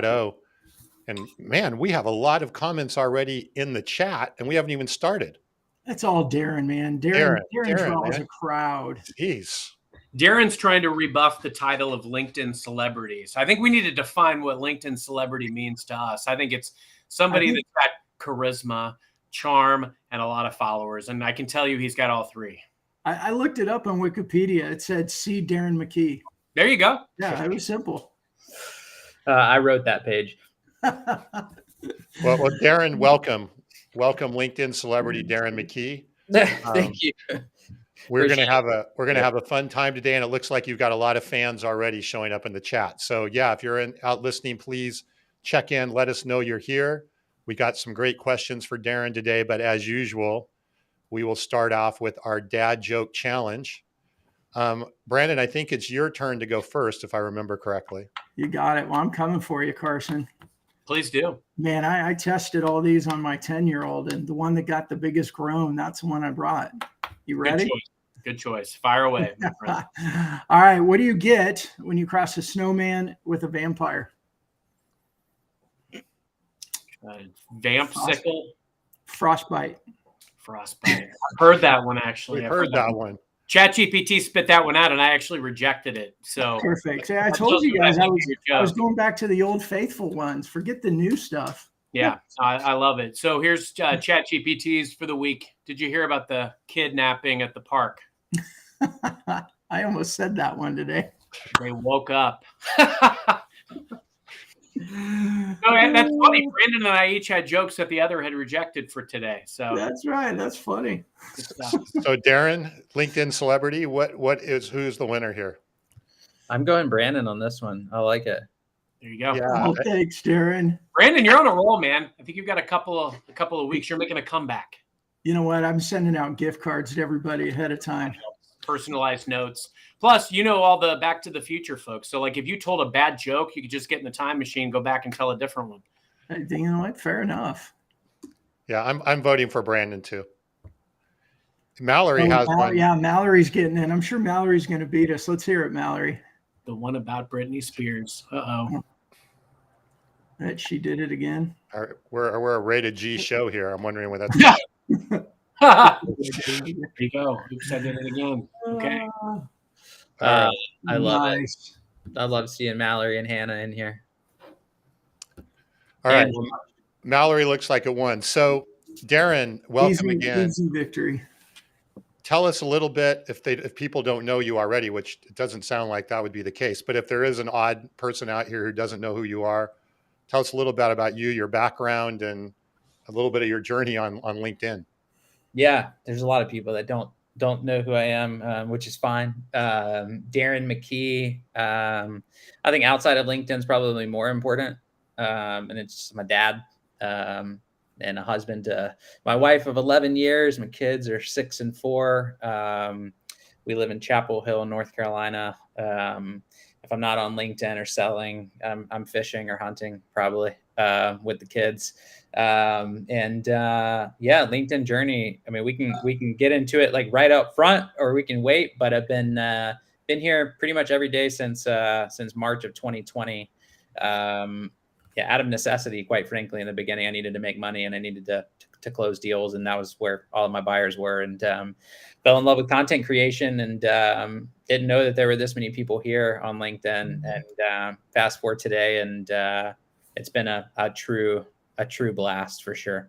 Oh, and man, we have a lot of comments already in the chat, and we haven't even started. That's all Darren, man. Darren draws man. a crowd. Jeez. Darren's trying to rebuff the title of LinkedIn celebrities. I think we need to define what LinkedIn celebrity means to us. I think it's somebody that's got charisma, charm, and a lot of followers. And I can tell you he's got all three. I looked it up on Wikipedia. It said, see Darren McKee. There you go. Yeah, it was simple. I wrote that page. Well, Darren, welcome. Welcome, LinkedIn celebrity Darren McKee. Thank you. We're gonna have a fun time today, and it looks like you've got a lot of fans already showing up in the chat. So yeah, if you're out listening, please check in. Let us know you're here. We got some great questions for Darren today, but as usual, we will start off with our dad joke challenge. Brandon, I think it's your turn to go first, if I remember correctly. You got it. Well, I'm coming for you, Carson. Please do. Man, I tested all these on my 10-year-old, and the one that got the biggest groan, that's the one I brought. You ready? Good choice. Fire away. All right. What do you get when you cross a snowman with a vampire? Vampsicle. Frostbite. I've heard that one, actually. I've heard that one. ChatGPT spit that one out, and I actually rejected it. So perfect. Yeah, I told you guys I was going back to the old faithful ones. Forget the new stuff. Yeah, I love it. So here's ChatGPT's for the week. Did you hear about the kidnapping at the park? I almost said that one today. They woke up. No, that's funny. Brandon and I each had jokes that the other had rejected for today. So that's right. That's funny. So Darren, LinkedIn celebrity, who's the winner here? I'm going Brandon on this one. I like it. There you go. Yeah. Thanks, Darren. Brandon, you're on a roll, man. I think you've got a couple of weeks. You're making a comeback. You know what? I'm sending out gift cards to everybody ahead of time. Personalized notes. Plus, all the Back to the Future folks. So, like, if you told a bad joke, you could just get in the time machine, go back and tell a different one. You know what? Fair enough. Yeah, I'm voting for Brandon too. Mallory has one. Yeah, Mallory's getting in. I'm sure Mallory's going to beat us. Let's hear it, Mallory. The one about Britney Spears. Uh-oh. That she did it again. We're a rated G show here. I'm wondering what that's. There you go. Oops, I did it again. Okay. I love it. I love seeing Mallory and Hannah in here. All right. Well, Mallory looks like it won. So, Darren, welcome again. Easy victory. Tell us a little bit, if people don't know you already, which it doesn't sound like that would be the case, but if there is an odd person out here who doesn't know who you are, tell us a little bit about you, your background, and a little bit of your journey on LinkedIn. Yeah, there's a lot of people that don't know who I am, which is fine. Darren McKee. I think outside of LinkedIn is probably more important, and it's just my dad. And a husband to my wife of 11 years. My kids are 6 and 4. We live in Chapel Hill, North Carolina. If I'm not on LinkedIn or selling, I'm fishing or hunting probably with the kids. LinkedIn journey. I mean, we can get into it like right up front, or we can wait. But I've been here pretty much every day since March of 2020. Out of necessity, quite frankly. In the beginning, I needed to make money and I needed to close deals, and that was where all of my buyers were. And fell in love with content creation, and didn't know that there were this many people here on LinkedIn. And fast forward today, and it's been a true blast for sure.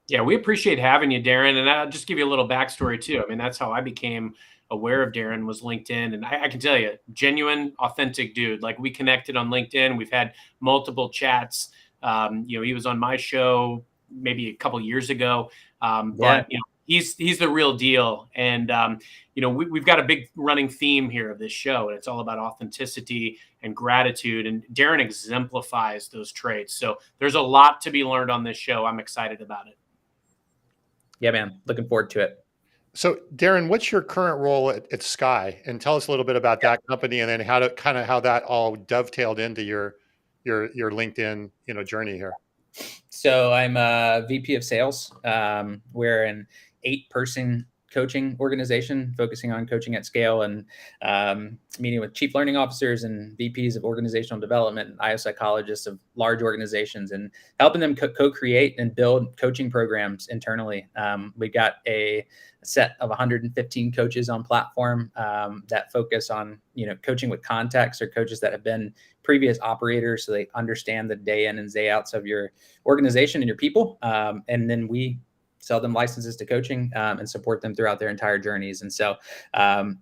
Yeah, we appreciate having you, Darren. And I'll just give you a little backstory too. I memean, that's how I became aware of Darren, was LinkedIn. And I can tell you, genuine, authentic dude. Like, we connected on LinkedIn. We've had multiple chats. He was on my show maybe a couple years ago. But he's the real deal. And, we've got a big running theme here of this show, and it's all about authenticity and gratitude. And Darren exemplifies those traits. So there's a lot to be learned on this show. I'm excited about it. Yeah, man. Looking forward to it. So, Darren, what's your current role at Sky? And tell us a little bit about that company, and then how that all dovetailed into your LinkedIn journey here. So I'm a VP of sales. We're an 8-person coaching organization, focusing on coaching at scale, and meeting with chief learning officers and VPs of organizational development, IO psychologists of large organizations, and helping them co-create and build coaching programs internally. We got a set of 115 coaches on platform that focus on, coaching with context, or coaches that have been previous operators, so they understand the day in and day outs of your organization and your people. And then we sell them licenses to coaching and support them throughout their entire journeys. And so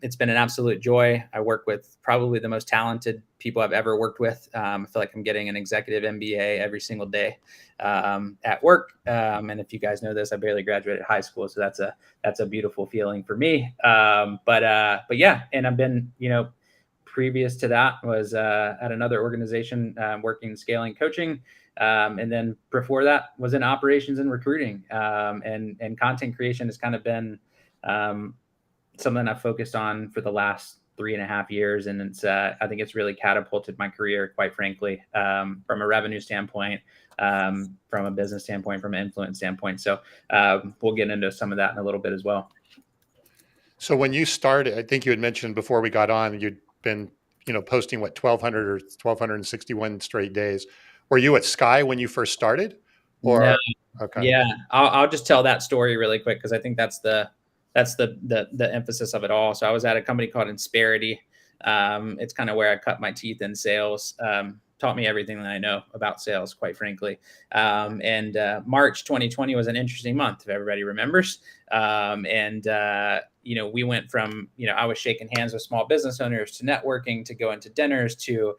it's been an absolute joy. I work with probably the most talented people I've ever worked with. I feel like I'm getting an executive MBA every single day at work. And if you guys know this, I barely graduated high school, so that's a beautiful feeling for me. But yeah, and I've been, previous to that was at another organization working scaling coaching. And then before that was in operations and recruiting, and content creation has kind of been something I've focused on for the last 3.5 years. And it's, I think it's really catapulted my career, quite frankly, from a revenue standpoint, from a business standpoint, from an influence standpoint. So we'll get into some of that in a little bit as well. So when you started, I think you had mentioned before we got on, you'd been, posting 1,200 or 1,261 straight days. Were you at Sky when you first started? Or no. Okay. Yeah, I'll just tell that story really quick, because I think that's the emphasis of it all. So I was at a company called Insperity. It's kind of where I cut my teeth in sales. Taught me everything that I know about sales, quite frankly. And March 2020 was an interesting month, if everybody remembers. We went from, I was shaking hands with small business owners, to networking, to going to dinners, to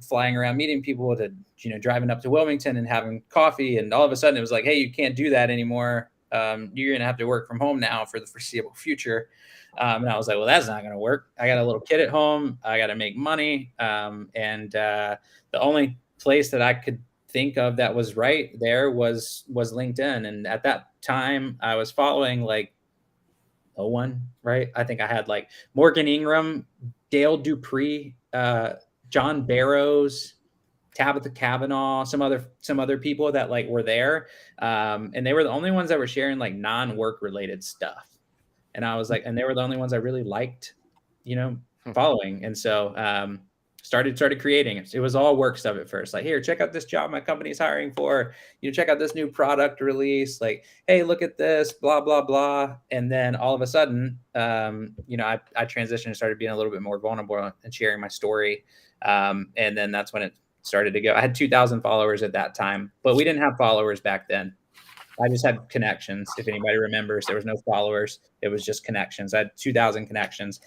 flying around meeting people, to, driving up to Wilmington and having coffee. And all of a sudden it was like, hey, you can't do that anymore. You're going to have to work from home now for the foreseeable future. And I was like, well, that's not going to work. I got a little kid at home. I got to make money. The only place that I could think of that was right there was LinkedIn. And at that time I was following like no one, right? I think I had like Morgan Ingram, Dale Dupree, John Barrows, Tabitha Kavanaugh, some other people that like were there. And they were the only ones that were sharing like non-work related stuff. And I was like, and they were the only ones I really liked, following. And so, started creating it. It was all work stuff at first. Like, here, check out this job my company's hiring for, check out this new product release. Like, hey, look at this, blah, blah, blah. And then all of a sudden, I transitioned and started being a little bit more vulnerable and sharing my story. And then that's when it started to go. I had 2,000 followers at that time, but we didn't have followers back then. I just had connections. If anybody remembers, there was no followers. It was just connections. I had 2,000 connections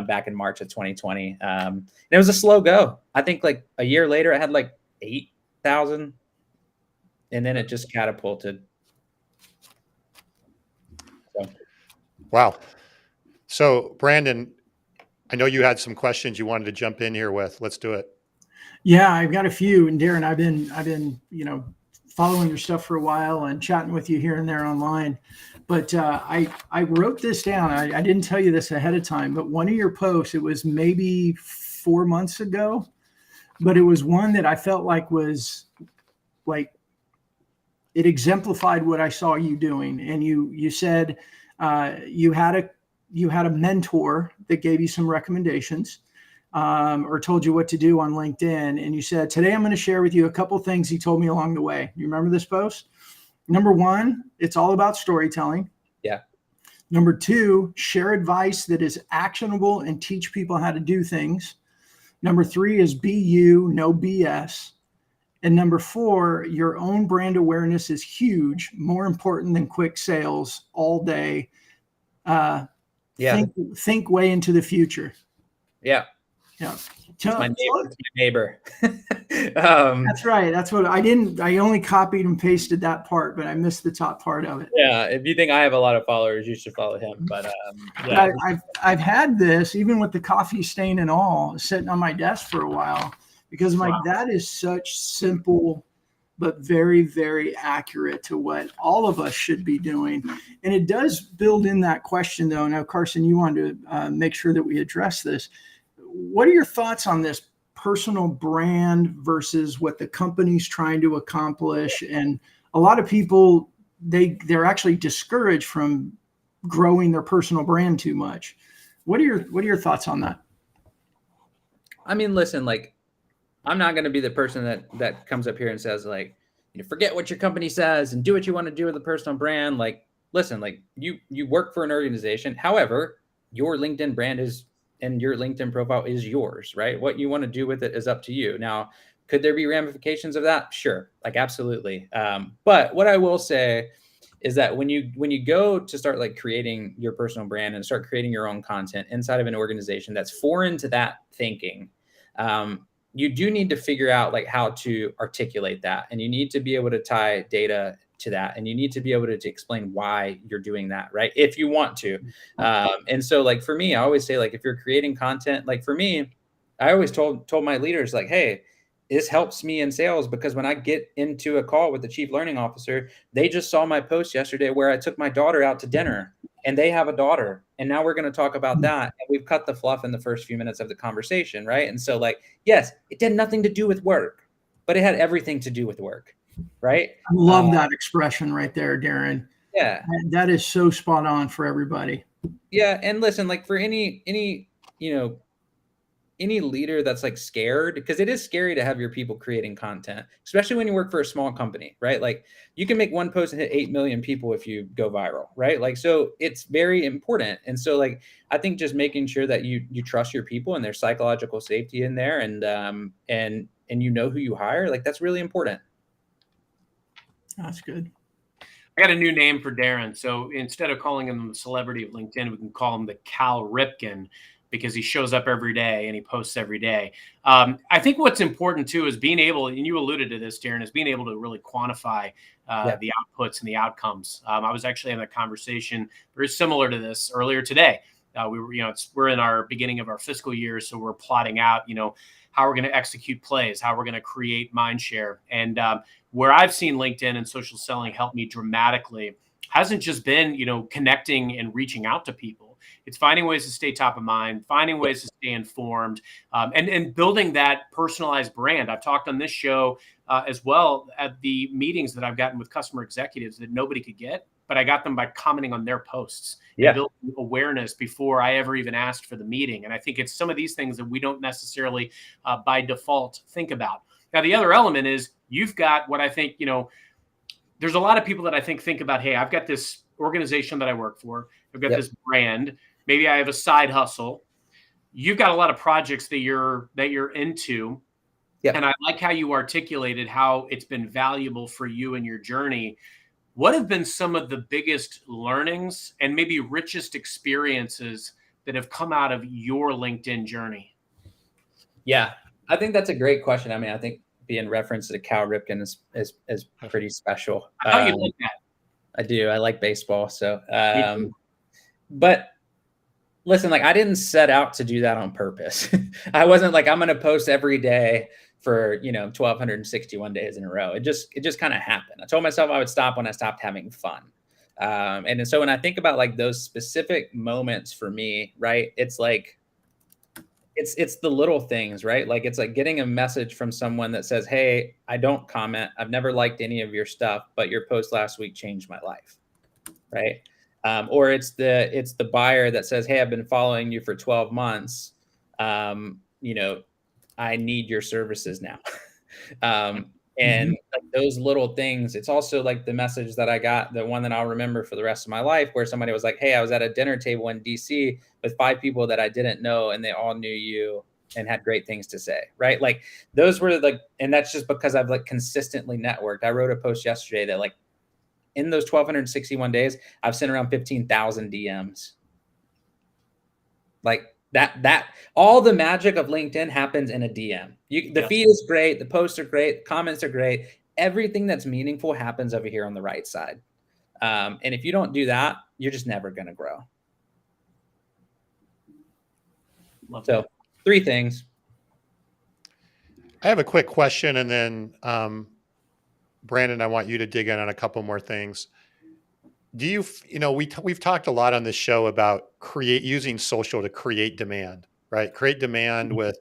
back in March of 2020. And it was a slow go. I think like a year later, I had like 8,000. And then it just catapulted. So. Wow. So Brandon, I know you had some questions you wanted to jump in here with. Let's do it. Yeah, I've got a few. And Darren, I've been, following your stuff for a while and chatting with you here and there online. But I wrote this down. I didn't tell you this ahead of time, but one of your posts, it was maybe 4 months ago, but it was one that I felt like was like, it exemplified what I saw you doing. And you said you had a mentor that gave you some recommendations. Or told you what to do on LinkedIn. And you said, today I'm going to share with you a couple of things he told me along the way. You remember this post? Number one, it's all about storytelling. Yeah. Number two, share advice that is actionable and teach people how to do things. Number three is be you, no BS. And number four, your own brand awareness is huge, more important than quick sales all day. Think way into the future. Yeah. Yeah. My neighbor. That's right. That's what I only copied and pasted that part, but I missed the top part of it. Yeah. If you think I have a lot of followers, you should follow him. But yeah. I've had this, even with the coffee stain and all, sitting on my desk for a while, because I'm like, that is such simple, but very, very accurate to what all of us should be doing. And it does build in that question though. Now, Carson, you wanted to make sure that we address this. What are your thoughts on this personal brand versus what the company's trying to accomplish? And a lot of people, they're actually discouraged from growing their personal brand too much. What are your thoughts on that? I mean, listen, like, I'm not going to be the person that comes up here and says, like, forget what your company says and do what you want to do with a personal brand. Like, listen, like, you work for an organization. However, your LinkedIn brand is, and your LinkedIn profile is yours, right? What you want to do with it is up to you. Now, could there be ramifications of that? Sure. Like, absolutely. But what I will say is that when you go to start like creating your personal brand and start creating your own content inside of an organization that's foreign to that thinking, you do need to figure out like how to articulate that, and you need to be able to tie data to that, and you need to be able to explain why you're doing that, right? If you want to. And so like for me, I always say, like, if you're creating content, like for me, I always told my leaders, like, hey, this helps me in sales because when I get into a call with the chief learning officer, they just saw my post yesterday where I took my daughter out to dinner, and they have a daughter. And now we're going to talk about that. And we've cut the fluff in the first few minutes of the conversation. Right. And so, like, yes, it did nothing to do with work, but it had everything to do with work. Right. I love that expression right there, Darren. Yeah. That is so spot on for everybody. Yeah. And listen, like, for any leader that's like scared, because it is scary to have your people creating content, especially when you work for a small company, right? Like, you can make one post and hit 8 million people if you go viral, right? Like, so it's very important. And so, like, I think just making sure that you trust your people and there's psychological safety in there, and you know who you hire, like, that's really important. That's good. I got a new name for Darren. So instead of calling him the celebrity of LinkedIn, we can call him the Cal Ripken, because he shows up every day and he posts every day. I think what's important too is being able, and you alluded to this, Darren, is being able to really quantify the outputs and the outcomes. I was actually in a conversation very similar to this earlier today. We're in our beginning of our fiscal year, so we're plotting out, how we're going to execute plays, how we're going to create mind share. And where I've seen LinkedIn and social selling help me dramatically hasn't just been, connecting and reaching out to people. It's finding ways to stay top of mind, finding ways to stay informed, and building that personalized brand. I've talked on this show as well at the meetings that I've gotten with customer executives that nobody could get, but I got them by commenting on their posts and building awareness before I ever even asked for the meeting. And I think it's some of these things that we don't necessarily by default think about. Now, the other element is you've got what I think, there's a lot of people that I think about, hey, I've got this organization that I work for. I've got this brand. Maybe I have a side hustle. You've got a lot of projects that you're into. Yep. And I like how you articulated how it's been valuable for you in your journey. What have been some of the biggest learnings and maybe richest experiences that have come out of your LinkedIn journey? Yeah, I think that's a great question. I mean, I think being referenced to Cal Ripken is pretty special. I thought you like that. I do. I like baseball. So, but listen, like, I didn't set out to do that on purpose. I wasn't like, I'm going to post every day for, 1,261 days in a row. It just kind of happened. I told myself I would stop when I stopped having fun. And so when I think about like those specific moments for me, right, it's like, it's the little things, right? Like, it's like getting a message from someone that says, hey, I don't comment. I've never liked any of your stuff, but your post last week changed my life. Right. Or it's the buyer that says, hey, I've been following you for 12 months. I need your services now. And like those little things, it's also like the message that I got, the one that I'll remember for the rest of my life, where somebody was like, hey, I was at a dinner table in DC with 5 people that I didn't know, and they all knew you and had great things to say. Right. Like, those were like, and that's just because I've like consistently networked. I wrote a post yesterday that, like, in those 1,261 days, I've sent around 15,000 DMs. Like, that all the magic of LinkedIn happens in a DM. The feed is great. The posts are great. The comments are great. Everything that's meaningful happens over here on the right side. And if you don't do that, you're just never going to grow. So 3 things. I have a quick question, and then Brandon, I want you to dig in on a couple more things. Do you, we've talked a lot on this show about using social to create demand, right? Create demand with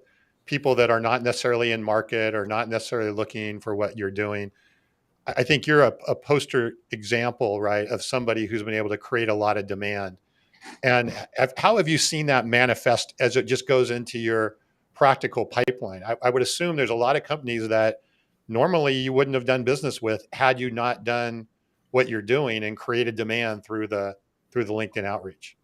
people that are not necessarily in market or not necessarily looking for what you're doing. I think you're a poster example, right, of somebody who's been able to create a lot of demand. And how have you seen that manifest as it just goes into your practical pipeline? I would assume there's a lot of companies that normally you wouldn't have done business with had you not done what you're doing and created demand through the LinkedIn outreach.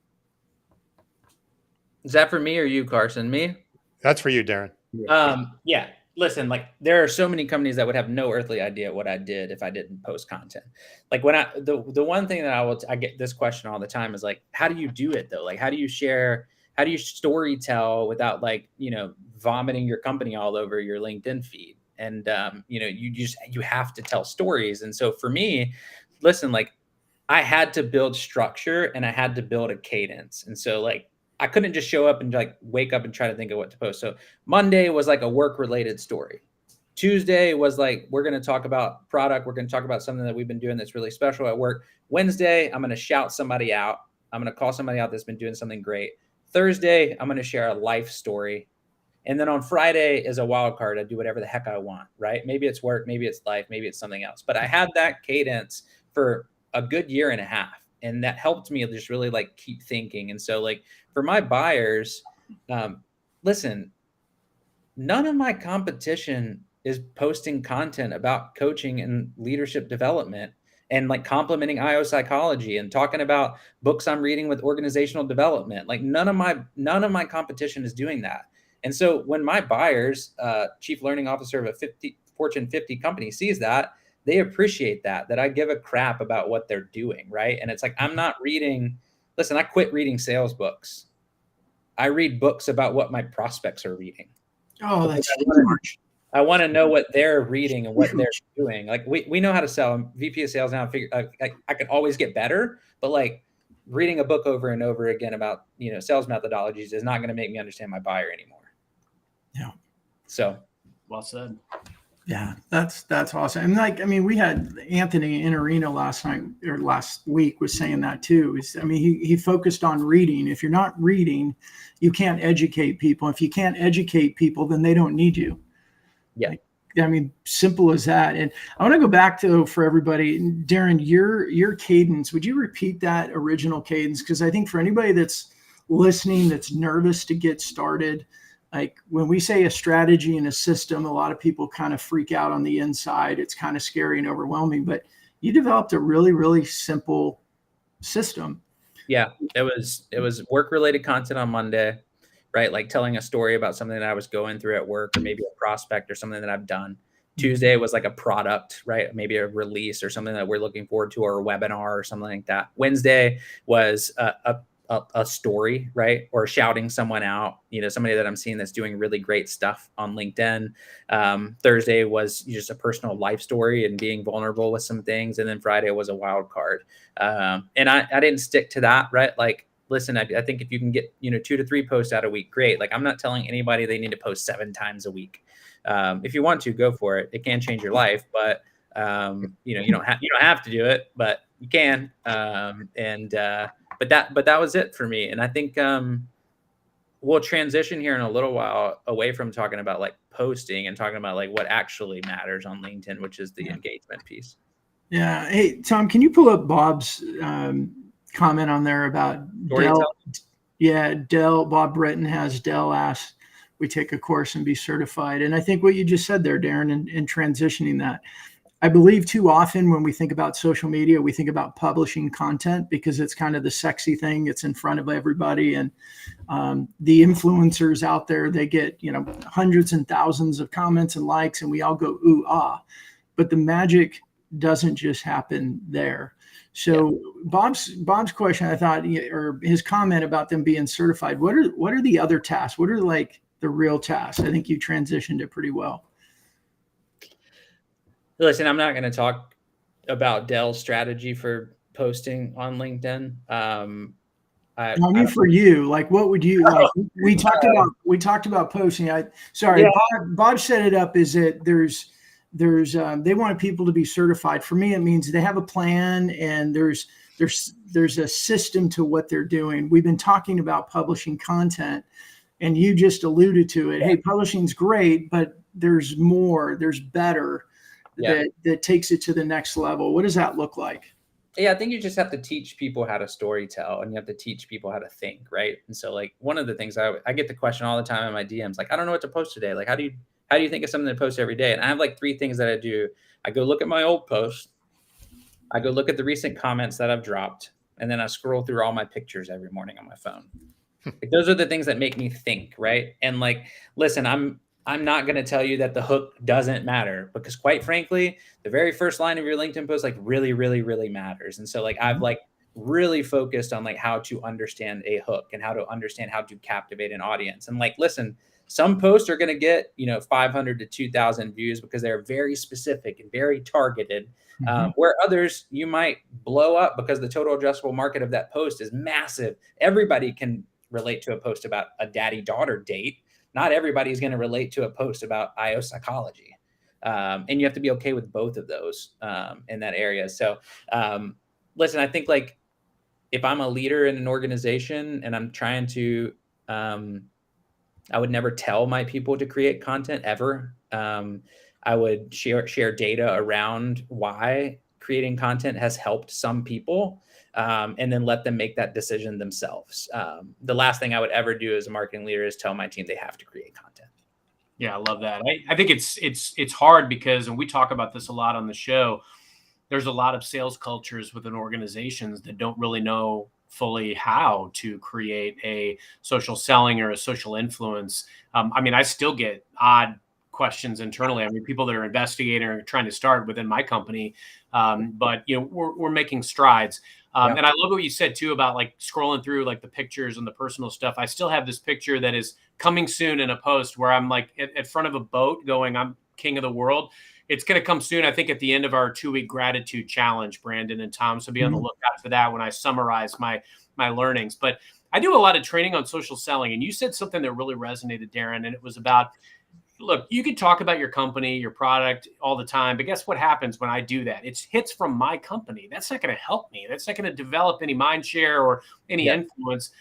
Is that for me or you, Carson? Me? That's for you, Darren. Yeah. Listen, like there are so many companies that would have no earthly idea what I did if I didn't post content. Like when the one thing that I get this question all the time is like, how do you do it though? Like, how do you share? How do you story tell without like, vomiting your company all over your LinkedIn feed? And, you have to tell stories. And so for me, listen, like I had to build structure and I had to build a cadence. And so like, I couldn't just show up and like wake up and try to think of what to post. So Monday was like a work related story. Tuesday was like, we're going to talk about product. We're going to talk about something that we've been doing that's really special at work. Wednesday, I'm going to shout somebody out. I'm going to call somebody out that's been doing something great. Thursday, I'm going to share a life story. And then on Friday is a wild card. I do whatever the heck I want, right? Maybe it's work, maybe it's life, maybe it's something else. But I had that cadence for a good year and a half. And that helped me just really like keep thinking. And so like for my buyers, listen, none of my competition is posting content about coaching and leadership development and like complimenting IO psychology and talking about books I'm reading with organizational development. Like none of my competition is doing that. And so when my buyers, chief learning officer of a Fortune 50 company sees that, they appreciate that I give a crap about what they're doing, right? And it's like, I'm not reading, listen, I quit reading sales books. I read books about what my prospects are reading. Oh, that's huge. I want to know what they're reading and what they're doing. Like we know how to sell. I'm VP of sales now. I could always get better, but like reading a book over and over again about, sales methodologies is not going to make me understand my buyer anymore. Yeah. So well said. Yeah, that's awesome. And like, I mean, we had Anthony in Arena last week was saying that too. He focused on reading. If you're not reading, you can't educate people. If you can't educate people, then they don't need you. Yeah. Simple as that. And I want to go back to, for everybody, Darren, your cadence, would you repeat that original cadence? Because I think for anybody that's listening, that's nervous to get started, like when we say a strategy and a system, a lot of people kind of freak out on the inside. It's kind of scary and overwhelming, but you developed a really, really simple system. Yeah, it was work-related content on Monday, right? Like telling a story about something that I was going through at work or maybe a prospect or something that I've done. Tuesday was like a product, right? Maybe a release or something that we're looking forward to, or a webinar or something like that. Wednesday was a story, right? Or shouting someone out, somebody that I'm seeing that's doing really great stuff on LinkedIn. Thursday was just a personal life story and being vulnerable with some things. And then Friday was a wild card. And I didn't stick to that, right? Like, listen, I think if you can get, 2 to 3 posts out a week, great. Like I'm not telling anybody they need to post 7 times a week. If you want to, go for it. It can change your life, but you don't have to do it, but you can. But that was it for me. And I think we'll transition here in a little while away from talking about like posting and talking about like what actually matters on LinkedIn, which is the engagement piece. Yeah. Hey, Tom, can you pull up Bob's comment on there about Dell? Yeah, Dell. Bob Britton has Dell asked, we take a course and be certified. And I think what you just said there, Darren, in transitioning that, I believe too often when we think about social media, we think about publishing content because it's kind of the sexy thing. It's in front of everybody. And the influencers out there, they get, hundreds and thousands of comments and likes, and we all go, ooh, ah. But the magic doesn't just happen there. So yeah. Bob's question, I thought, or his comment about them being certified, what are the other tasks? What are like the real tasks? I think you transitioned it pretty well. Listen, I'm not going to talk about Dell's strategy for posting on LinkedIn. For you, like, what would you like? We talked about posting. Bob set it up is that there's they wanted people to be certified. For me, it means they have a plan and there's a system to what they're doing. We've been talking about publishing content, and you just alluded to it. Hey, publishing's great, but there's more, there's better. that takes it to the next level? What does that look like? Yeah, I think you just have to teach people how to story tell, and you have to teach people how to think, right? And so like one of the things I get the question all the time in my DMs, like, I don't know what to post today. Like, how do you think of something to post every day? And I have like 3 things that I do. I go look at my old posts. I go look at the recent comments that I've dropped, and then I scroll through all my pictures every morning on my phone. Like, those are the things that make me think, right? And like, listen, I'm not going to tell you that the hook doesn't matter, because quite frankly, the very first line of your LinkedIn post like really, really, really matters. And so like I've like really focused on like how to understand a hook and how to understand how to captivate an audience. And like, listen, some posts are going to get, 500 to 2,000 views because they're very specific and very targeted. Where others, you might blow up because the total addressable market of that post is massive. Everybody can relate to a post about a daddy-daughter date. Not everybody's going to relate to a post about IO psychology. And you have to be okay with both of those in that area. So listen, I think like if I'm a leader in an organization and I'm trying to, I would never tell my people to create content ever. I would share data around why creating content has helped some people. And then let them make that decision themselves. The last thing I would ever do as a marketing leader is tell my team they have to create content. Yeah, I love that. I think it's hard because, and we talk about this a lot on the show, there's a lot of sales cultures within organizations that don't really know fully how to create a social selling or a social influence. I mean, I still get odd questions internally. I mean, people that are investigating or trying to start within my company, but we're making strides. And I love what you said too about like scrolling through like the pictures and the personal stuff. I still have this picture that is coming soon in a post where I'm like at front of a boat going, I'm king of the world. It's going to come soon, I think, at the end of our 2-week gratitude challenge, Brandon and Tom. So be on the lookout for that when I summarize my learnings. But I do a lot of training on social selling. And you said something that really resonated, Darren, and it was about, look, you could talk about your company, your product all the time, but guess what happens when I do that? It's hits from my company. That's not going to help me. That's not going to develop any mind share or any influence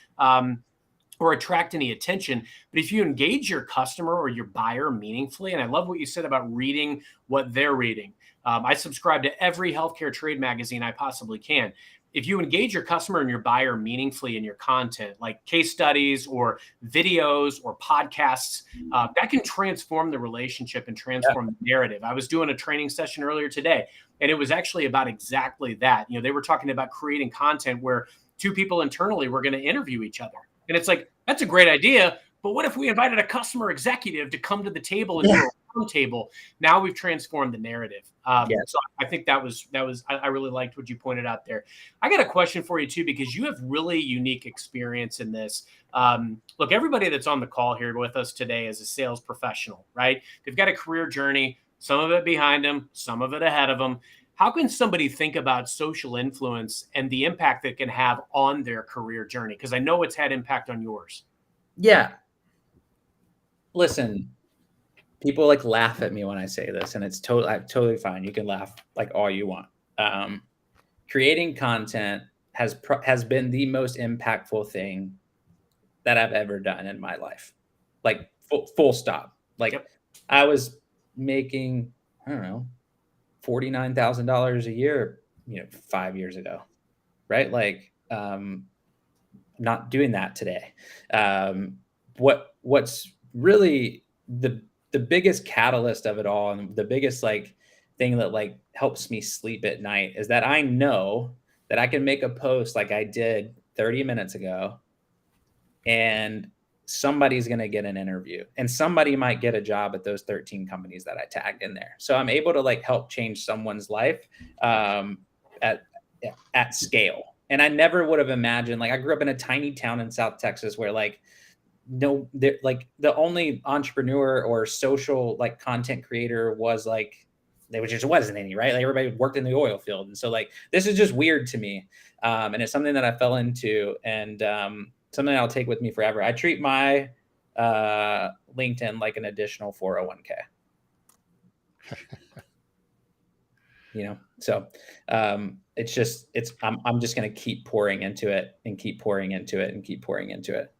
or attract any attention. But if you engage your customer or your buyer meaningfully, and I love what you said about reading what they're reading. I subscribe to every healthcare trade magazine I possibly can. If you engage your customer and your buyer meaningfully in your content, like case studies or videos or podcasts, that can transform the relationship and transform the narrative. I was doing a training session earlier today, and it was actually about exactly that. They were talking about creating content where 2 people internally were going to interview each other. And it's like, that's a great idea. But what if we invited a customer executive to come to the table and do a round table? Now we've transformed the narrative. So I think that was, I really liked what you pointed out there. I got a question for you too, because you have really unique experience in this. Look, everybody that's on the call here with us today is a sales professional, right? They've got a career journey, some of it behind them, some of it ahead of them. How can somebody think about social influence and the impact that it can have on their career journey? Because I know it's had impact on yours. Yeah. Listen, people like laugh at me when I say this, and it's totally fine. You can laugh like all you want. Creating content has been the most impactful thing that I've ever done in my life. Like full stop. Like I was making, I don't know, $49,000 a year, 5 years ago, right? Like, not doing that today. What's really the biggest catalyst of it all, and the biggest like thing that like helps me sleep at night, is that I know that I can make a post like I did 30 minutes ago, and somebody's going to get an interview, and somebody might get a job at those 13 companies that I tagged in there. So I'm able to like help change someone's life at scale. And I never would have imagined, like I grew up in a tiny town in South Texas where like, like the only entrepreneur or social like content creator was like, there just wasn't any, right? Like everybody worked in the oil field. And so like, this is just weird to me. And it's something that I fell into, and something I'll take with me forever. I treat my LinkedIn like an additional 401k. So I'm just going to keep pouring into it and keep pouring into it and keep pouring into it.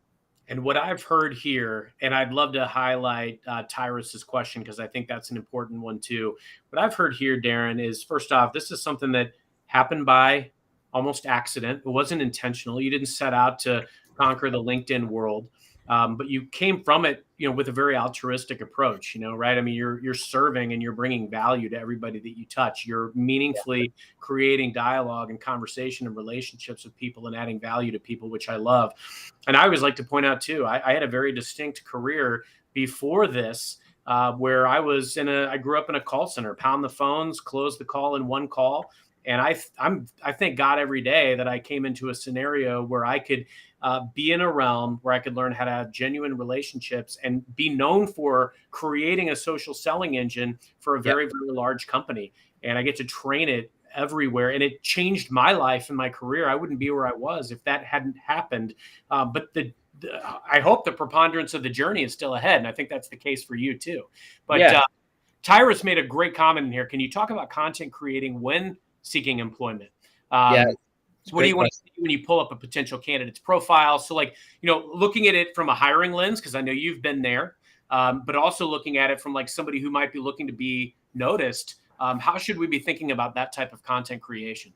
And what I've heard here, and I'd love to highlight Tyrus's question because I think that's an important one too. What I've heard here, Darren, is first off, this is something that happened by almost accident. It wasn't intentional. You didn't set out to conquer the LinkedIn world, but you came from it, with a very altruistic approach. Right? I mean, you're serving and you're bringing value to everybody that you touch. You're meaningfully creating dialogue and conversation and relationships with people and adding value to people, which I love. And I always like to point out too, I had a very distinct career before this, where I grew up in a call center, pound the phones, close the call in one call. And I thank God every day that I came into a scenario where I could be in a realm where I could learn how to have genuine relationships and be known for creating a social selling engine for a very, very large company. And I get to train it everywhere. And it changed my life and my career. I wouldn't be where I was if that hadn't happened. But I hope the preponderance of the journey is still ahead. And I think that's the case for you too. But Tyrus made a great comment in here. Can you talk about content creating when seeking employment? So what do you want to see when you pull up a potential candidate's profile? So looking at it from a hiring lens, because I know you've been there, but also looking at it from somebody who might be looking to be noticed. How should we be thinking about that type of content creation?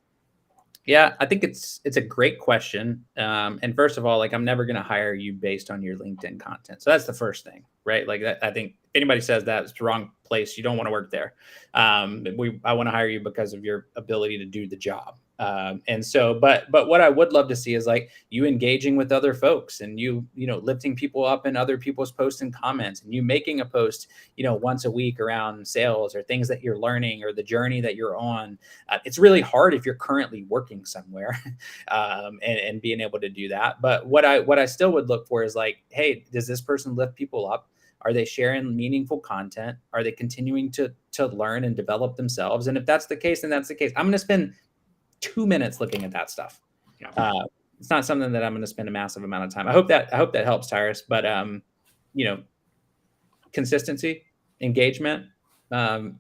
Yeah, I think it's a great question. And first of all, I'm never going to hire you based on your LinkedIn content. So that's the first thing, right? I think if anybody says that, it's the wrong place. You don't want to work there. I want to hire you because of your ability to do the job. And so, but what I would love to see is you engaging with other folks and you lifting people up in other people's posts and comments, and you making a post, once a week around sales or things that you're learning or the journey that you're on. It's really hard if you're currently working somewhere, and being able to do that. But what I still would look for is hey, does this person lift people up? Are they sharing meaningful content? Are they continuing to learn and develop themselves? And if that's the case, then that's the case. I'm going to spend 2 minutes looking at that stuff. It's not something that I'm going to spend a massive amount of time. I hope that helps, Tyrus. But consistency, engagement,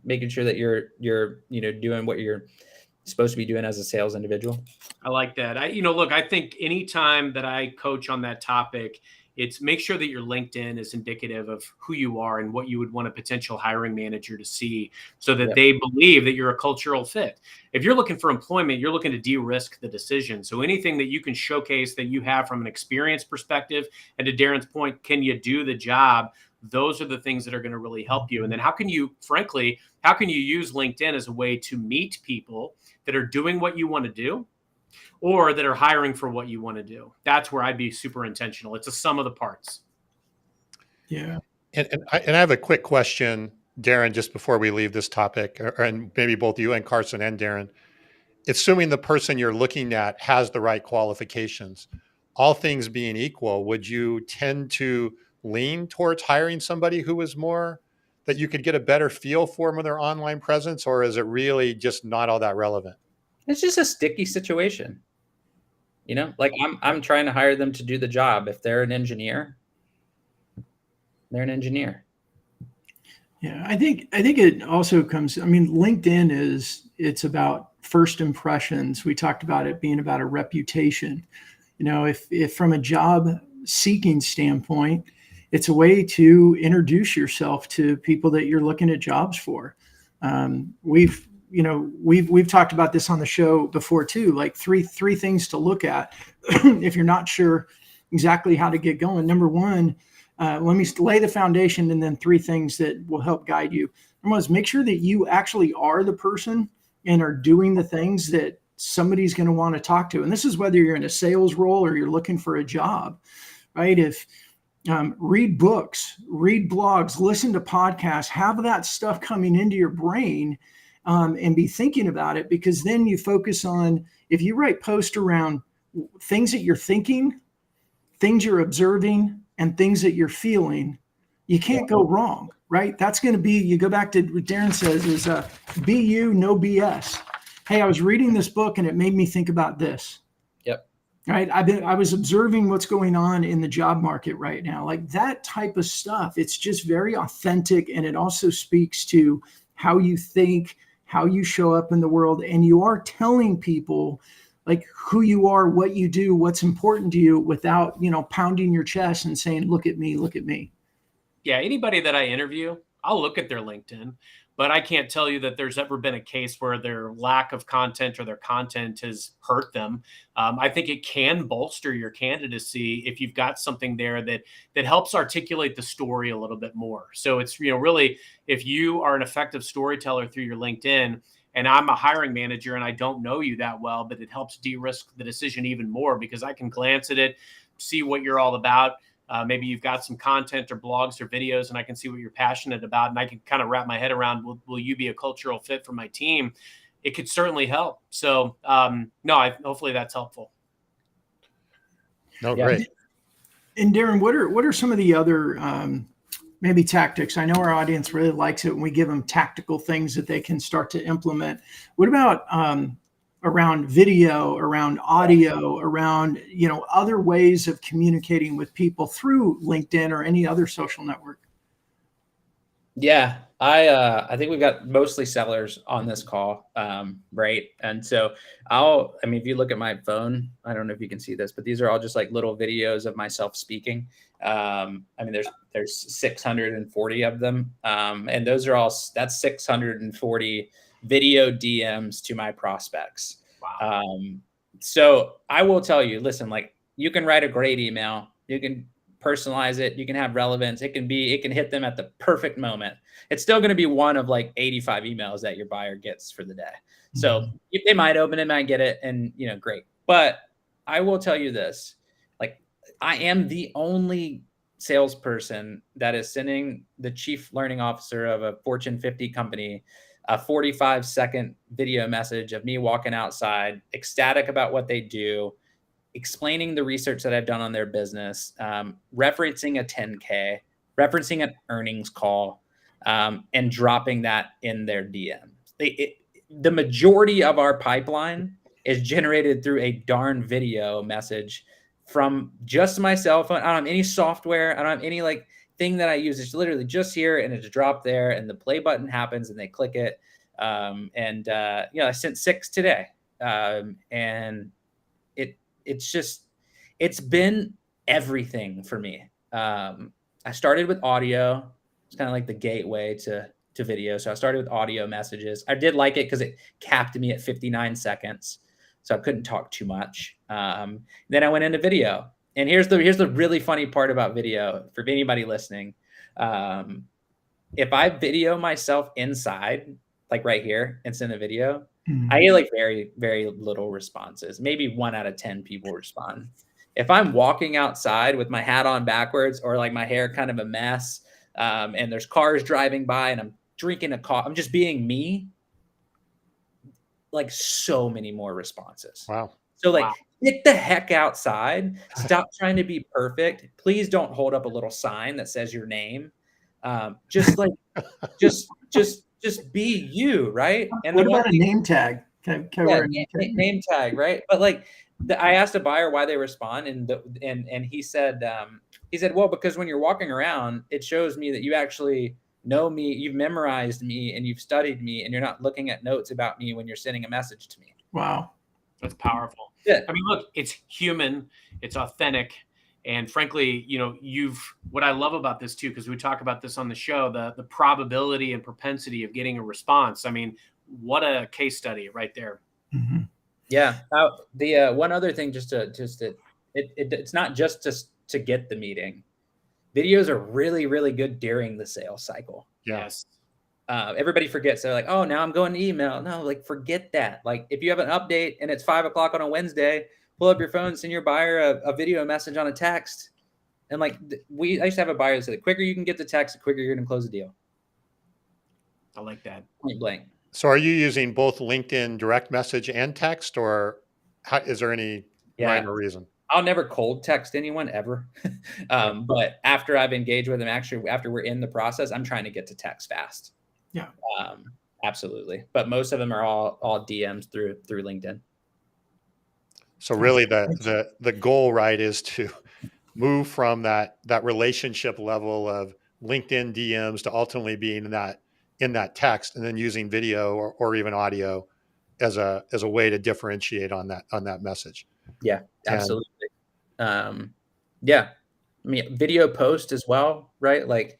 making sure that you're doing what you're supposed to be doing as a sales individual. I like that. I think anytime that I coach on that topic, it's make sure that your LinkedIn is indicative of who you are and what you would want a potential hiring manager to see, so that they believe that you're a cultural fit. If you're looking for employment, you're looking to de-risk the decision. So anything that you can showcase that you have from an experience perspective, and to Darren's point, can you do the job? Those are the things that are going to really help you. And then how can you use LinkedIn as a way to meet people that are doing what you want to do, or that are hiring for what you want to do? That's where I'd be super intentional. It's a sum of the parts. Yeah. And I have a quick question, Darren, just before we leave this topic, and maybe both you and Carson and Darren. Assuming the person you're looking at has the right qualifications, all things being equal, would you tend to lean towards hiring somebody who is more that you could get a better feel for with their online presence, or is it really just not all that relevant? It's just a sticky situation. I'm trying to hire them to do the job. If they're an engineer, they're an engineer. Yeah, I think it also comes, LinkedIn it's about first impressions. We talked about it being about a reputation. If from a job seeking standpoint, it's a way to introduce yourself to people that you're looking at jobs for. We've talked about this on the show before too, three things to look at if you're not sure exactly how to get going. Number one, let me lay the foundation, and then 3 things that will help guide you. Number one is make sure that you actually are the person and are doing the things that somebody's going to want to talk to. And this is whether you're in a sales role or you're looking for a job, right? If read books, read blogs, listen to podcasts, have that stuff coming into your brain, and be thinking about it, because then you focus on, if you write posts around things that you're thinking, things you're observing, and things that you're feeling, you can't go wrong, right? That's going to be, you go back to what Darren says is be you, no BS. Hey, I was reading this book and it made me think about this. Yep. Right. I was observing what's going on in the job market right now. That type of stuff, it's just very authentic. And it also speaks to how you think, how you show up in the world. And you are telling people like who you are, what you do, what's important to you without, pounding your chest and saying, look at me, look at me. Yeah. Anybody that I interview, I'll look at their LinkedIn, but I can't tell you that there's ever been a case where their lack of content or their content has hurt them. I think it can bolster your candidacy if you've got something there that helps articulate the story a little bit more. So it's, really, if you are an effective storyteller through your LinkedIn, and I'm a hiring manager and I don't know you that well, but it helps de-risk the decision even more because I can glance at it, see what you're all about. Maybe you've got some content or blogs or videos and I can see what you're passionate about. And I can kind of wrap my head around, will you be a cultural fit for my team? It could certainly help. So hopefully that's helpful. No, great. And Darren, what are some of the other maybe tactics? I know our audience really likes it when we give them tactical things that they can start to implement. What about around video, around audio, around, other ways of communicating with people through LinkedIn or any other social network? Yeah, I think we've got mostly sellers on this call, right? And so if you look at my phone, I don't know if you can see this, but these are all just like little videos of myself speaking. There's 640 of them, and that's 640 video DMs to my prospects. Wow. So I will tell you, listen, like you can write a great email, you can personalize it, you can have relevance, it can hit them at the perfect moment. It's still going to be one of like 85 emails that your buyer gets for the day. So they might open it, might get it, and great. But I will tell you this, like I am the only salesperson that is sending the chief learning officer of a Fortune 50 company a 45-second video message of me walking outside, ecstatic about what they do, explaining the research that I've done on their business, referencing a 10K, referencing an earnings call, and dropping that in their DM. The majority of our pipeline is generated through a darn video message from just my cell phone. I don't have any software. I don't have any like thing that I use. It's literally just here and it's dropped there and the play button happens and they click it. I sent 6 today. And it's been everything for me. I started with audio. It's kind of like the gateway to video. So I started with audio messages. I did like it because it capped me at 59 seconds. So I couldn't talk too much. Then I went into video. And here's the really funny part about video for anybody listening. If I video myself inside, like right here, and send a video, I get like very, very little responses. Maybe 1 out of 10 people respond. If I'm walking outside with my hat on backwards or like my hair kind of a mess, and there's cars driving by and I'm drinking a coffee, I'm just being me, like so many more responses. Wow. So like, get the heck outside. Stop trying to be perfect. Please don't hold up a little sign that says your name. Just be you, right? And what about a name tag? Name tag, right? But like, I asked a buyer why they respond, and he said, well, because when you're walking around, it shows me that you actually know me, you've memorized me, and you've studied me, and you're not looking at notes about me when you're sending a message to me. Wow, that's powerful. Yeah. I mean, look, it's human, it's authentic. And frankly, what I love about this too, because we talk about this on the show, the probability and propensity of getting a response. I mean, what a case study right there. Mm-hmm. Yeah. The one other thing, it's not just to get the meeting. Videos are really, really good during the sales cycle. Yes. Everybody forgets. They're like, oh, now I'm going to email. No, like forget that. Like if you have an update and it's 5:00 on a Wednesday, pull up your phone, send your buyer a video message on a text. And like I used to have a buyer that said, the quicker you can get the text, the quicker you're going to close the deal. I like that. Point blank. So are you using both LinkedIn direct message and text, or is there any rhyme or reason? I'll never cold text anyone ever. But after I've engaged with them, actually, after we're in the process, I'm trying to get to text fast. Yeah. Absolutely. But most of them are all DMs through LinkedIn. So really the goal, right, is to move from that relationship level of LinkedIn DMs to ultimately being in that text and then using video or even audio as a way to differentiate on that message. Yeah, absolutely. Yeah. I mean, video post as well, right? Like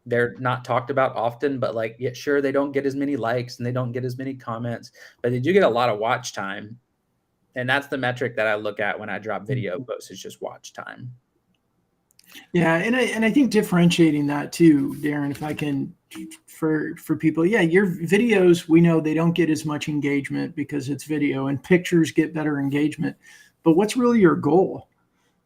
they're not talked about often, but like, yeah, sure, they don't get as many likes and they don't get as many comments, but they do get a lot of watch time. And that's the metric that I look at when I drop video posts, is just watch time. Yeah, and I think differentiating that too, Darren, if I can, for people, yeah, your videos, we know they don't get as much engagement because it's video, and pictures get better engagement. But what's really your goal,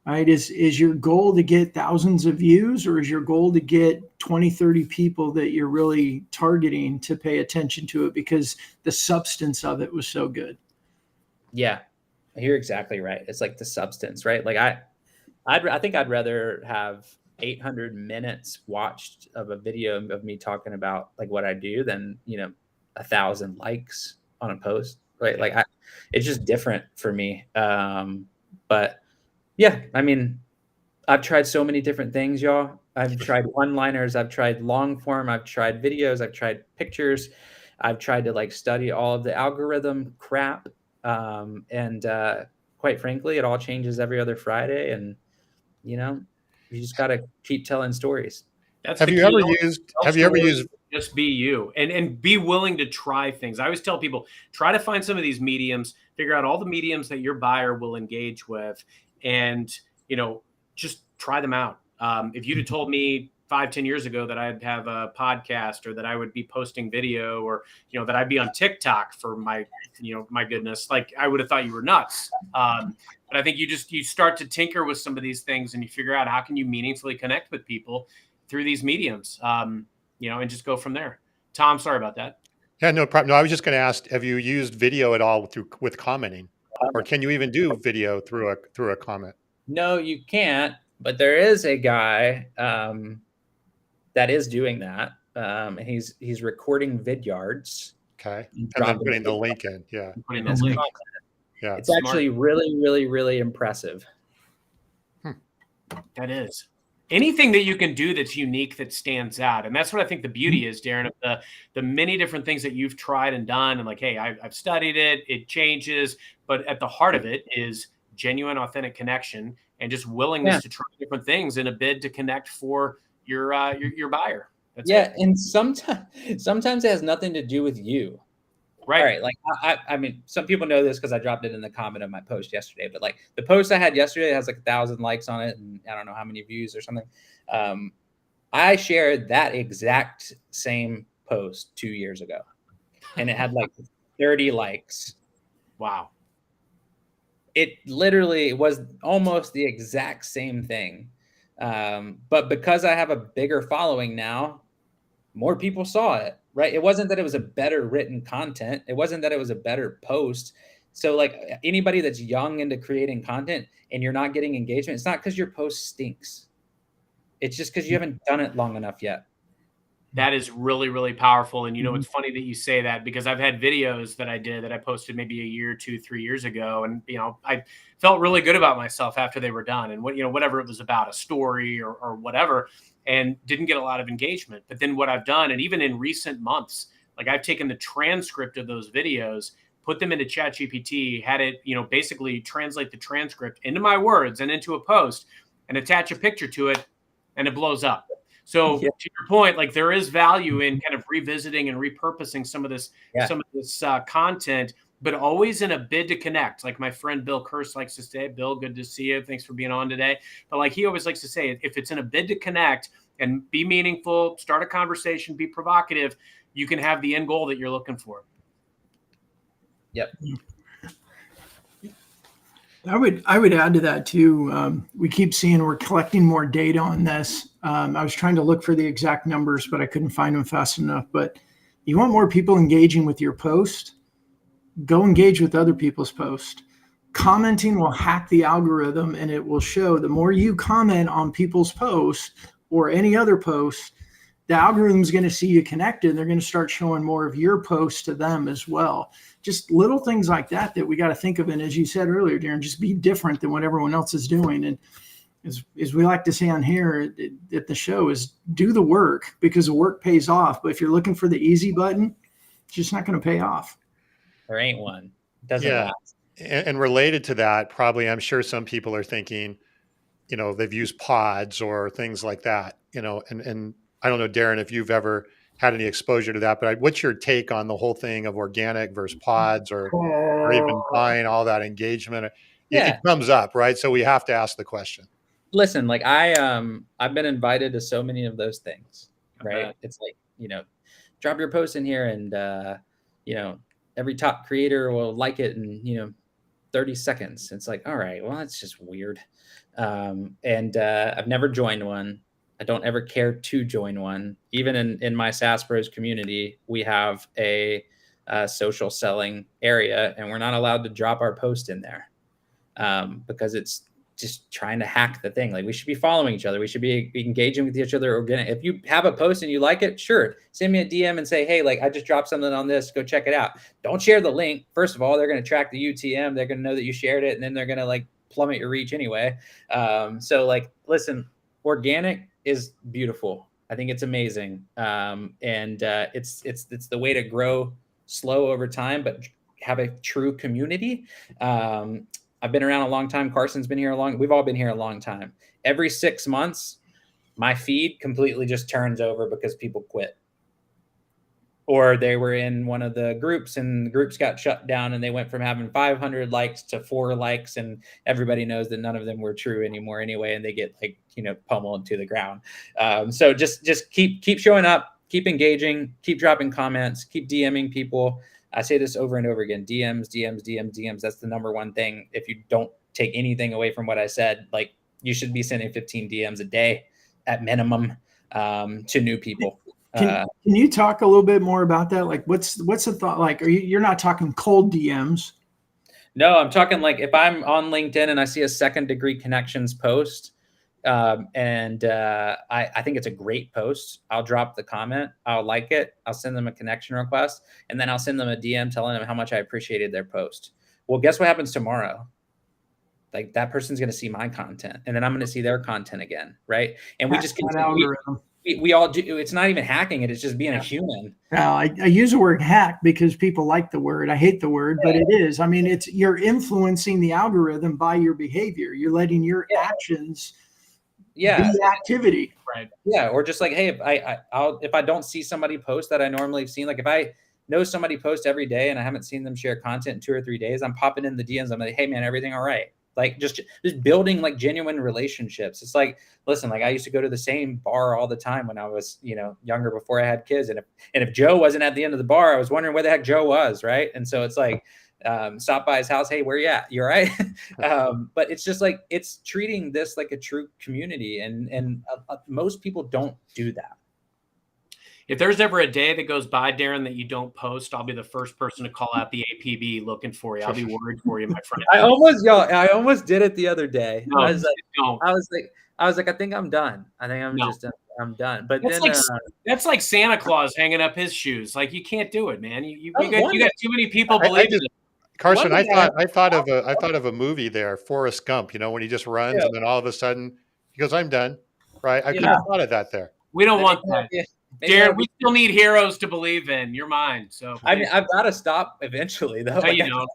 right? Is your goal to get thousands of views, or is your goal to get 20, 30 people that you're really targeting to pay attention to it because the substance of it was so good? Yeah, you're exactly right. It's like the substance, right? Like I think I'd rather have 800 minutes watched of a video of me talking about like what I do than, 1,000 likes on a post, right? Like it's just different for me. But yeah, I mean, I've tried so many different things, y'all. I've tried one-liners, I've tried long form, I've tried videos, I've tried pictures. I've tried to like study all of the algorithm crap. And quite frankly, it all changes every other Friday. And you just got to keep telling stories. That's Have you ever used just be you and be willing to try things? I always tell people, try to find some of these mediums, figure out all the mediums that your buyer will engage with, and just try them out. If you'd have told me 5-10 years ago that I'd have a podcast, or that I would be posting video, or that I'd be on TikTok for my goodness, like I would have thought you were nuts. But I think you start to tinker with some of these things, and you figure out how can you meaningfully connect with people through these mediums, and just go from there. Tom, sorry about that. Yeah, no problem. No, I was just going to ask, have you used video at all with commenting, or can you even do video through a comment? No, you can't. But there is a guy that is doing that. And he's recording vidyards. Okay. And then putting the link in. Yeah. Putting the link. Yeah. It's actually really, really, really impressive. That is. Anything that you can do that's unique, that stands out. And that's what I think the beauty is, Darren, of the many different things that you've tried and done. And like, hey, I've studied it, it changes, but at the heart of it is genuine, authentic connection, and just willingness to try different things in a bid to connect for your buyer. That's it. And sometimes it has nothing to do with you. Right. All right. Like I mean, some people know this because I dropped it in the comment of my post yesterday, but like the post I had yesterday has like 1,000 likes on it, and I don't know how many views or something. I shared that exact same post 2 years ago, and it had like 30 likes. Wow. It literally was almost the exact same thing. But because I have a bigger following now, more people saw it, right? It wasn't that it was a better written content. It wasn't that it was a better post. So like anybody that's young into creating content and you're not getting engagement, it's not because your post stinks. It's just because you haven't done it long enough yet. That is really, really powerful. And, it's funny that you say that, because I've had videos that I did that I posted maybe a year, 2, 3 years ago. And, I felt really good about myself after they were done, and whatever it was about, a story or whatever, and didn't get a lot of engagement. But then what I've done, and even in recent months, like I've taken the transcript of those videos, put them into ChatGPT, had it, basically translate the transcript into my words and into a post, and attach a picture to it, and it blows up. So to your point, like there is value in kind of revisiting and repurposing some of this content, but always in a bid to connect. Like my friend Bill Kurse likes to say, Bill, good to see you. Thanks for being on today. But like he always likes to say, if it's in a bid to connect and be meaningful, start a conversation, be provocative, you can have the end goal that you're looking for. Yep. I would add to that too. We keep seeing we're collecting more data on this. I was trying to look for the exact numbers, but I couldn't find them fast enough. But you want more people engaging with your post? Go engage with other people's posts. Commenting will hack the algorithm, and it will show the more you comment on people's posts or any other posts, the algorithm is going to see you connected. And they're going to start showing more of your posts to them as well. Just little things like that we got to think of. And as you said earlier, Darren, just be different than what everyone else is doing. And as we like to say on here at the show, is do the work, because the work pays off. But if you're looking for the easy button, it's just not going to pay off. There ain't one. It doesn't Yeah. last. And related to that, probably, I'm sure some people are thinking, they've used pods or things like that, and I don't know, Darren, if you've ever had any exposure to that, but what's your take on the whole thing of organic versus pods or even buying all that engagement? It comes up, right? So we have to ask the question. Listen, like I've been invited to so many of those things, right? It's like, drop your post in here and, every top creator will like it in, 30 seconds. It's like, all right, well, that's just weird. I've never joined one. I don't ever care to join one. Even in my SaaS Bros community, we have a social selling area, and we're not allowed to drop our post in there because it's just trying to hack the thing. Like, we should be following each other. We should be engaging with each other organic. If you have a post and you like it, sure, send me a DM and say, hey, like, I just dropped something on this. Go check it out. Don't share the link. First of all, they're going to track the UTM. They're going to know that you shared it, and then they're going to like plummet your reach anyway. So like, listen, organic is beautiful. I think it's amazing. It's the way to grow slow over time, but have a true community. I've been around a long time. Carson's been here we've all been here a long time. Every 6 months, my feed completely just turns over because people quit. Or they were in one of the groups and the groups got shut down and they went from having 500 likes to 4 likes, and everybody knows that none of them were true anymore anyway, and they get like, pummeled to the ground. So just keep showing up, keep engaging, keep dropping comments, keep DMing people. I say this over and over again, DMs. That's the number one thing. If you don't take anything away from what I said, like, you should be sending 15 DMs a day at minimum to new people. Can you talk a little bit more about that? Like, what's the thought? Like, you're not talking cold DMs? No, I'm talking like if I'm on LinkedIn and I see a second degree connections post, I think it's a great post, I'll drop the comment, I'll like it, I'll send them a connection request, and then I'll send them a DM telling them how much I appreciated their post. Well, guess what happens tomorrow? Like, that person's going to see my content, and then I'm going to see their content again, right? And we just continue. We all do. It's not even hacking it. It's just being a human. I use the word hack because people like the word. I hate the word, but it is. I mean, you're influencing the algorithm by your behavior. You're letting your actions be activity. Right. Yeah. Or just like, hey, if I don't see somebody post that I normally have seen, like if I know somebody posts every day and I haven't seen them share content in 2 or 3 days, I'm popping in the DMs. I'm like, hey man, everything all right? Like, just building like genuine relationships. It's like, listen, like, I used to go to the same bar all the time when I was, younger, before I had kids. And if Joe wasn't at the end of the bar, I was wondering where the heck Joe was. Right. And so it's like, stop by his house. Hey, where you at? You're right. But it's just like, it's treating this like a true community. And most people don't do that. If there's ever a day that goes by, Darren, that you don't post, I'll be the first person to call out the APB looking for you. I'll be worried for you, my friend. I almost did it the other day. No, I was like, I think I'm done. I think I'm done. But that's like Santa Claus hanging up his shoes. Like, you can't do it, man. You got too many people believing it. Carson, I thought of a movie there, Forrest Gump, when he just runs and then all of a sudden he goes, I'm done. Right. I couldn't have thought of that there. We don't want that. Darren, we still need heroes to believe in. You're mine. So I mean, I've got to stop eventually, though. No, you don't.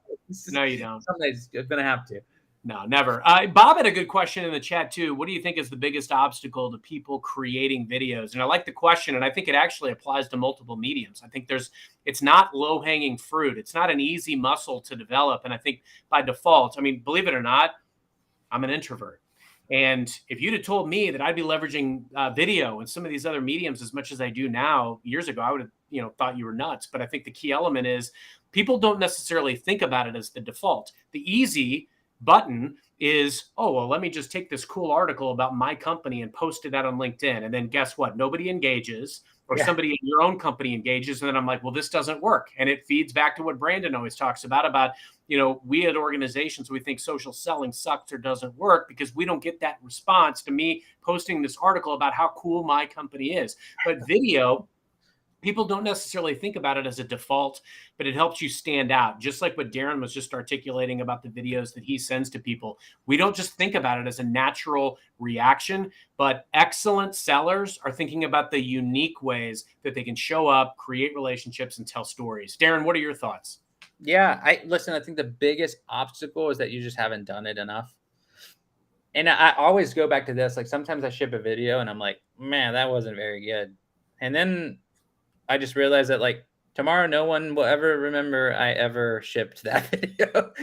No, you don't. Somebody's gonna have to. No, never. Bob had a good question in the chat too. What do you think is the biggest obstacle to people creating videos? And I like the question, and I think it actually applies to multiple mediums. I think it's not low-hanging fruit. It's not an easy muscle to develop. And I think by default, I mean, believe it or not, I'm an introvert. And if you'd have told me that I'd be leveraging video and some of these other mediums as much as I do now years ago, I would have, thought you were nuts. But I think the key element is people don't necessarily think about it as the default. The easy button is, oh, well, let me just take this cool article about my company and post it out on LinkedIn. And then guess what? Nobody engages, or somebody in your own company engages. And then I'm like, well, this doesn't work. And it feeds back to what Brandon always talks about, we at organizations, we think social selling sucks or doesn't work because we don't get that response to me posting this article about how cool my company is. But video, people don't necessarily think about it as a default, but it helps you stand out. Just like what Darren was just articulating about the videos that he sends to people. We don't just think about it as a natural reaction, but excellent sellers are thinking about the unique ways that they can show up, create relationships, and tell stories. Darren, what are your thoughts? Yeah, I think the biggest obstacle is that you just haven't done it enough. And I always go back to this. Like sometimes I ship a video and I'm like, man, that wasn't very good. And then I just realized that like tomorrow, no one will ever remember I ever shipped that video.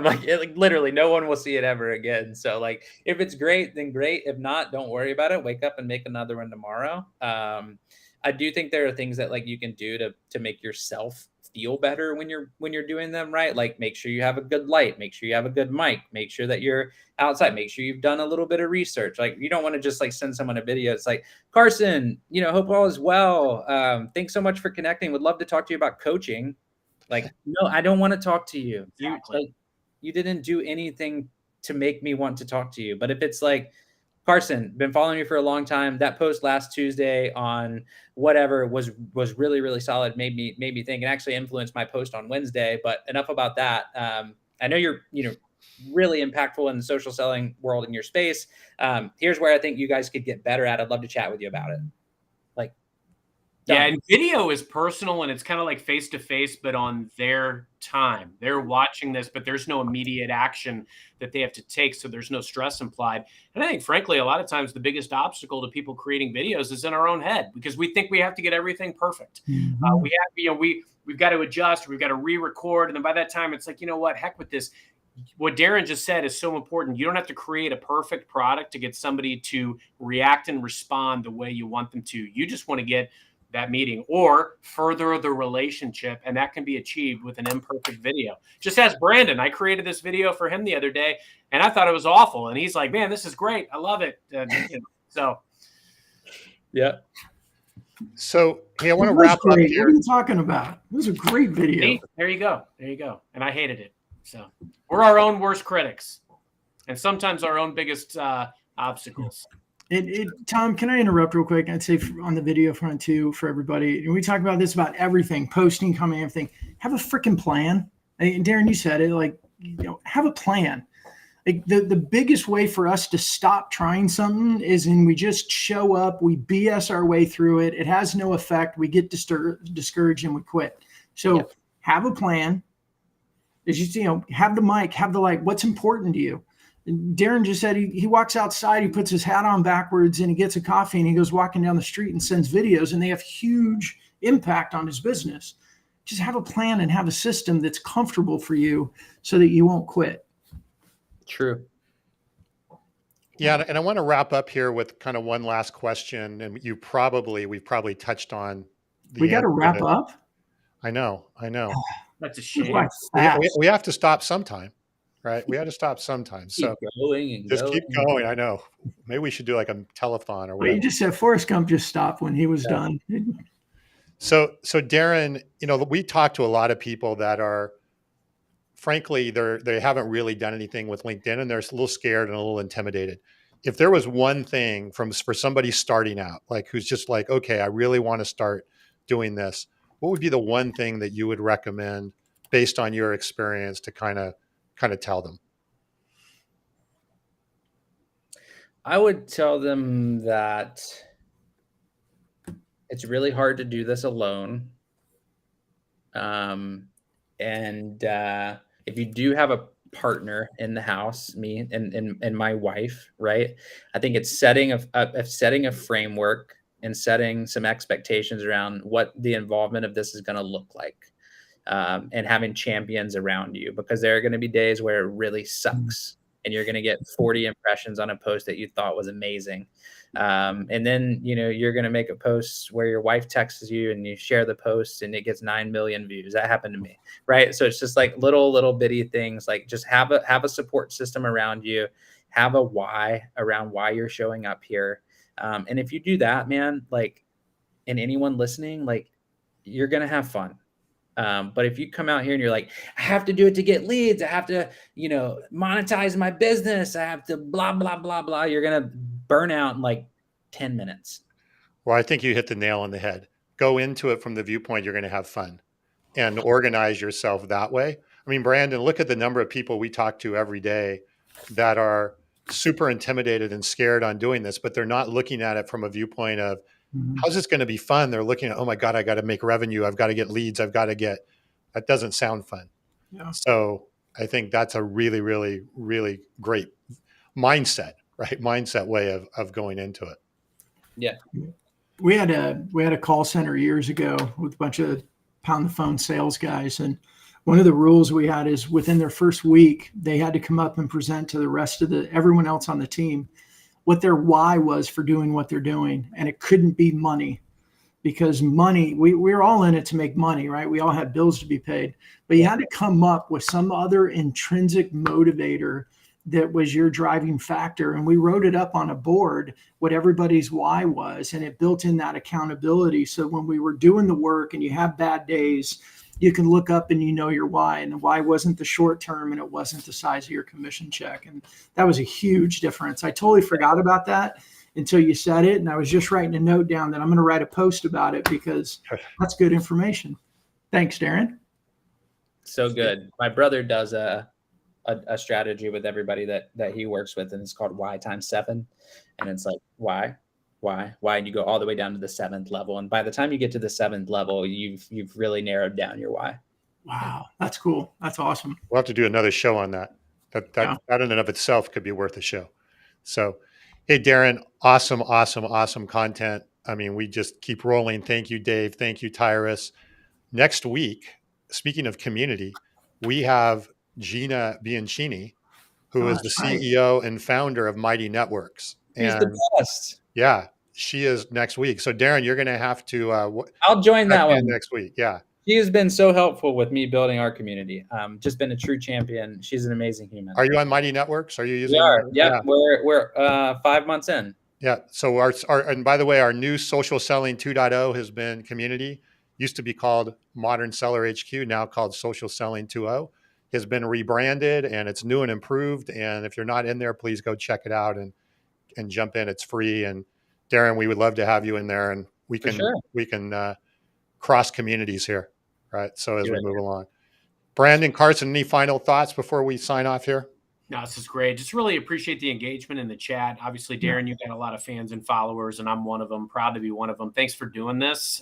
Like literally, no one will see it ever again. So like, if it's great, then great. If not, don't worry about it. Wake up and make another one tomorrow. I do think there are things that like you can do to make yourself feel better when you're doing them right. Like make sure you have a good light, make sure you have a good mic, make sure that you're outside, make sure you've done a little bit of research. Like you don't want to just like send someone a video. It's like, Carson, hope all is well. Thanks so much for connecting. Would love to talk to you about coaching. Like, no, I don't want to talk to you. Exactly. You didn't do anything to make me want to talk to you. But if it's like, Carson, been following you for a long time. That post last Tuesday on whatever was really, really solid. Made me think, and actually influenced my post on Wednesday. But enough about that. I know you're really impactful in the social selling world in your space. Here's where I think you guys could get better at. I'd love to chat with you about it. Like, yeah, and video is personal and it's kind of like face to face, but on their time. They're watching this, but there's no immediate action that they have to take. So there's no stress implied. And I think, frankly, a lot of times the biggest obstacle to people creating videos is in our own head because we think we have to get everything perfect. Mm-hmm. We've got to adjust, we've got to re-record. And then by that time, it's like, you know what, heck with this. What Darren just said is so important. You don't have to create a perfect product to get somebody to react and respond the way you want them to. You just want to get that meeting or further the relationship. And that can be achieved with an imperfect video. Just ask Brandon. I created this video for him the other day and I thought it was awful. And he's like, man, this is great. I love it. So. Yeah. So, hey, I want to wrap up here. What are you talking about? It was a great video. Hey, there you go. And I hated it. So we're our own worst critics and sometimes our own biggest obstacles. Tom, can I interrupt real quick? I'd say on the video front too, for everybody. And we talk about this about everything, posting, coming, everything. Have a freaking plan. And Darren, you said it, like, have a plan. Like the biggest way for us to stop trying something is when we just show up, we BS our way through it. It has no effect. We get discouraged and we quit. So have a plan. Is have the mic, have the light. What's important to you? Darren just said he walks outside, he puts his hat on backwards and he gets a coffee and he goes walking down the street and sends videos and they have huge impact on his business. Just have a plan and have a system that's comfortable for you so that you won't quit. True. Yeah. And I want to wrap up here with kind of one last question. And we've probably touched on. We got to wrap up. I know. That's a shame. We have to stop sometime. Right. We had to stop sometimes. So keep going. I know. Maybe we should do like a telethon or whatever. Well, you just said Forrest Gump just stopped when he was done. So Darren, we talk to a lot of people that are, frankly, they haven't really done anything with LinkedIn and they're a little scared and a little intimidated. If there was one thing for somebody starting out, like who's just like, okay, I really want to start doing this, what would be the one thing that you would recommend based on your experience to kind of tell them? I would tell them that it's really hard to do this alone. And if you do have a partner in the house, me and my wife, right? I think it's setting a framework and setting some expectations around what the involvement of this is going to look like. And having champions around you, because there are going to be days where it really sucks and you're going to get 40 impressions on a post that you thought was amazing. And then, you're going to make a post where your wife texts you and you share the post and it gets 9 million views. That happened to me. Right. So it's just like little bitty things, like just have a support system around you, have a why around why you're showing up here. And if you do that, man, like, and anyone listening, like, you're going to have fun. But if you come out here and you're like, I have to do it to get leads, I have to, monetize my business, I have to blah, blah, blah, blah, you're going to burn out in like 10 minutes. Well, I think you hit the nail on the head. Go into it from the viewpoint you're going to have fun and organize yourself that way. I mean, Brandon, look at the number of people we talk to every day that are super intimidated and scared on doing this, but they're not looking at it from a viewpoint of, how's this going to be fun? They're looking at, oh my God, I got to make revenue. I've got to get leads. That doesn't sound fun. Yeah. So I think that's a really, really, really great mindset, right? Mindset way of going into it. Yeah. We had a call center years ago with a bunch of pound the phone sales guys, and one of the rules we had is within their first week they had to come up and present to the rest of everyone else on the team what their why was for doing what they're doing, and it couldn't be money, because money, we're all in it to make money, right? We all have bills to be paid, but you had to come up with some other intrinsic motivator that was your driving factor. And we wrote it up on a board, what everybody's why was, and it built in that accountability. So when we were doing the work and you have bad days, you can look up and you know your why, and the why wasn't the short term and it wasn't the size of your commission check. And that was a huge difference. I totally forgot about that until you said it. And I was just writing a note down that I'm going to write a post about it, because that's good information. Thanks, Darren. So good. My brother does a strategy with everybody that he works with, and it's called Y times 7. And it's like, why, and you go all the way down to the 7th level. And by the time you get to the 7th level, you've really narrowed down your why. Wow. That's cool. That's awesome. We'll have to do another show on that. That in and of itself could be worth a show. So, hey, Darren, awesome content. I mean, we just keep rolling. Thank you, Dave. Thank you, Tyrus. Next week, speaking of community, we have Gina Bianchini, who is the CEO and founder of Mighty Networks. She's the best. Yeah, she is next week. So, Darren, you're going to have to. I'll join that one next week. Yeah. She has been so helpful with me building our community. Just been a true champion. She's an amazing human. Are you on Mighty Networks? Are you using? We are. Yeah. We're 5 months in. Yeah. So our and by the way, our new social selling 2.0 has been community. Used to be called Modern Seller HQ, now called Social Selling 2.0. Has been rebranded, and it's new and improved. And if you're not in there, please go check it out and jump in. It's free. And Darren, we would love to have you in there, and we can cross communities here, right? So as we move along. Brandon, Carson, any final thoughts before we sign off here? No, this is great. Just really appreciate the engagement in the chat. Obviously, Darren, you've got a lot of fans and followers, and I'm one of them. Proud to be one of them. Thanks for doing this.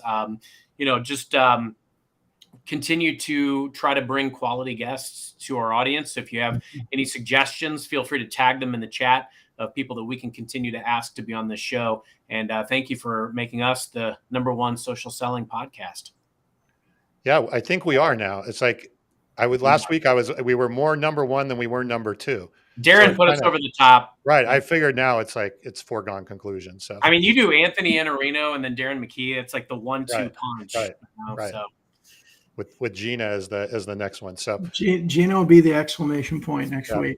Continue to try to bring quality guests to our audience. If you have any suggestions, feel free to tag them in the chat of people that we can continue to ask to be on this show. And thank you for making us the #1 social selling podcast. Yeah, I think we are now. It's like last week we were more #1 than we were #2. Darren put us over the top. Right. I figured now it's foregone conclusion. So I mean, you do Anthony Iannarino and then Darren McKee. It's like the 1-2 punch. Right. You know, right. So. With Gina as the next one. So Gina will be the exclamation point next week.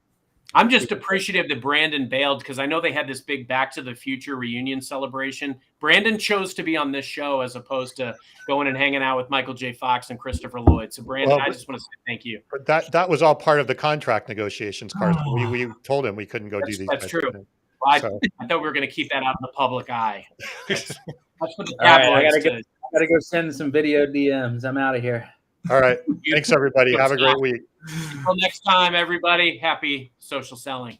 I'm just appreciative that Brandon bailed, because I know they had this big Back to the Future reunion celebration. Brandon chose to be on this show as opposed to going and hanging out with Michael J. Fox and Christopher Lloyd. So Brandon, I just want to say thank you. But that was all part of the contract negotiations, Carson. We told him we couldn't go do these. That's true. Well, I thought we were going to keep that out in the public eye. That's what the I gotta go send some video DMs. I'm out of here. All right. Thanks, everybody. Have a great week. Until next time, everybody. Happy social selling.